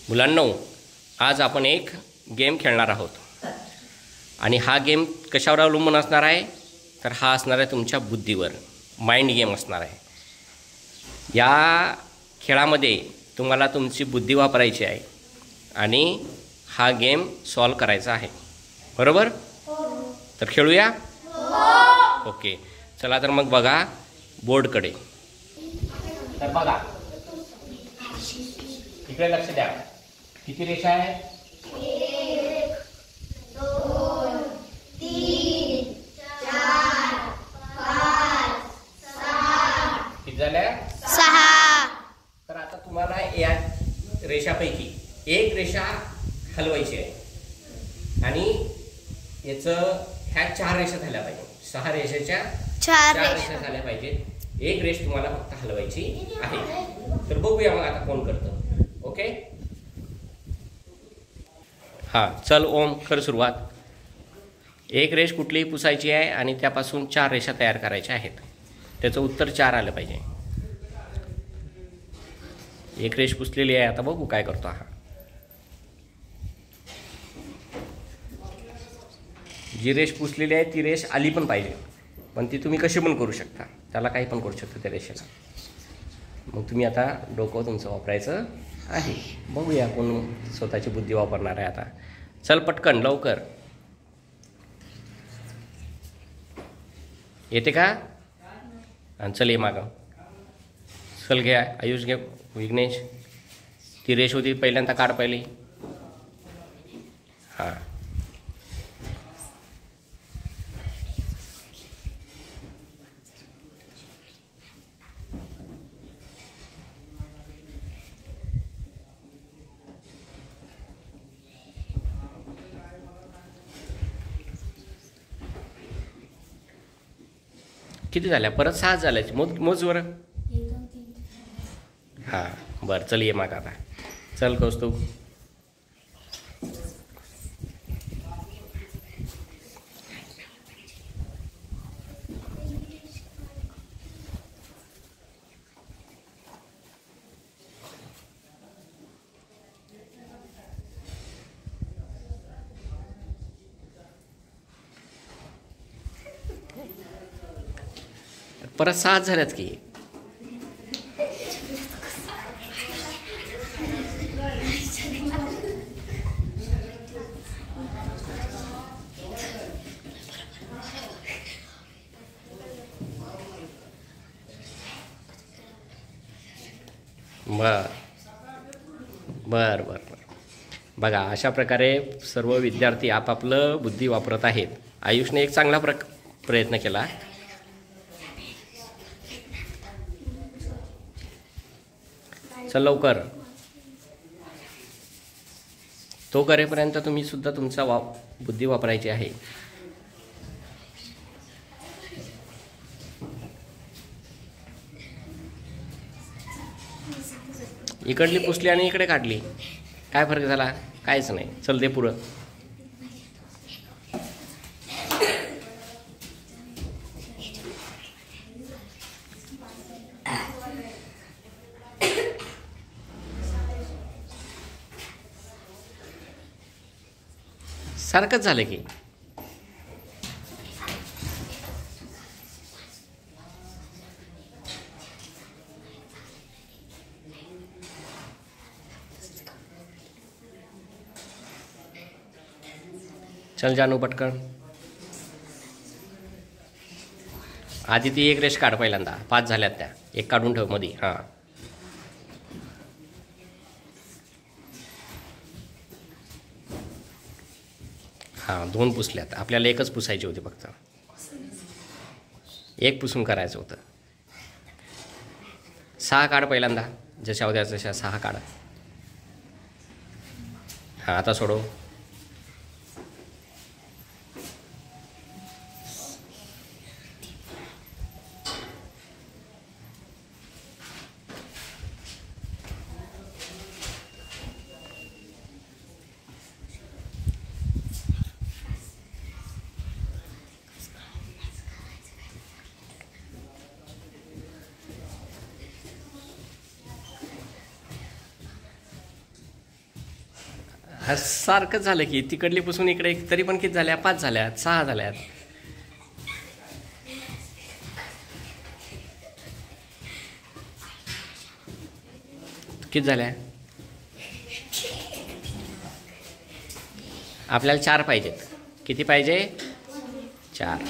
मुलांनो, आज आपण एक गेम खेळणार आहोत आणि हा गेम कशावर अवलंबून असणार आहे तर हा असणार आहे तुमच्या बुद्धीवर. माइंड गेम असणार आहे. या खेळामध्ये तुम्हाला तुमची बुद्धी वापरायची आहे आणि हा गेम सॉल्व करायचा आहे. बरोबर? तर खेळूया? ओके, चला तर मग बघा बोर्डकडे. तर बघा, इकडे लक्ष द्या. किती रेषा आहेत? 1 2 3 4 5 6. किती झाल्या? 6. तर आता तुम्हाला या रेषापैकी एक रेषा हलवायची आहे आणि याचं ह्या 4 रेषा झाल्या पाहिजे. 6 रेषेच्या 4 रेषा झाल्या पाहिजेत. एक रेष तुम्हाला फक्त हलवायची आहे. तर बघूया मग आता कोण करतं. ओके, हां, चल ओम, कर सुरुवात. एक रेष कुठलीही पुसायची आहे आणि त्यापासून 4 रेषा तयार करायच्या आहेत. त्याचं उत्तर 4 आलं पाहिजे. एक रेष पुसलेली आहे. आता बघू काय करतो हा. जी रेष पुसलेली आहे ती रेष आली पण पाहिजे, पण ती तुम्ही कशी पण करू शकता. त्याला काही पण करू शकता त्या रेषेला. मग तुम्ही आता डोकं तुमचं वापरायचं आहे. बघूया कोण स्वतःची बुद्धी वापरणार आहे आता. चल पटकन, लवकर. येते का? आणि चल ये मागं. चल घ्या, आयुष घे, विघ्नेश. ती रेष होती पहिल्यांदा काढ पहिली. हां, किती झाल्या? परत 6 झाल्या. मोज बरं. 1 2 3. हां, बरं, चल ये माग आता. चल कौस्तुभ. परत 6 झाल्यात की. बर बर बर बर. बघा, अशा प्रकारे सर्व विद्यार्थी आपापलं बुद्धी वापरत आहेत. आयुषने एक चांगला प्रयत्न केला. चल लवकर. तो करेपर्यंत तुम्ही सुद्धा तुमचा बुद्धी वापरायची आहे. इकडली पुसली आणि इकडे काढली, काय फरक झाला? काहीच नाही. चल दे पुढं. सारखंच झालं की. चल जानू पटकन. आधी ती एक रेष काढ पहिल्यांदा. 5 झाल्यात त्या. एक काढून ठेव मध्ये. हां, हां, 2 पुसल्यात. आपल्याला एकच पुसायची होती फक्त. एक पुसून करायचं होतं. 6 काढ पहिल्यांदा. जशा होत्या तशा 6 काढ. हां, आता सोडव. हा सारखंच झालं की तिकडली पासून इकडे तरी पण किती झाल्या 5 झाल्यात 6 झाल्यात. किती झाल्या आपल्याला 4 पाहिजेत. किती पाहिजे 4.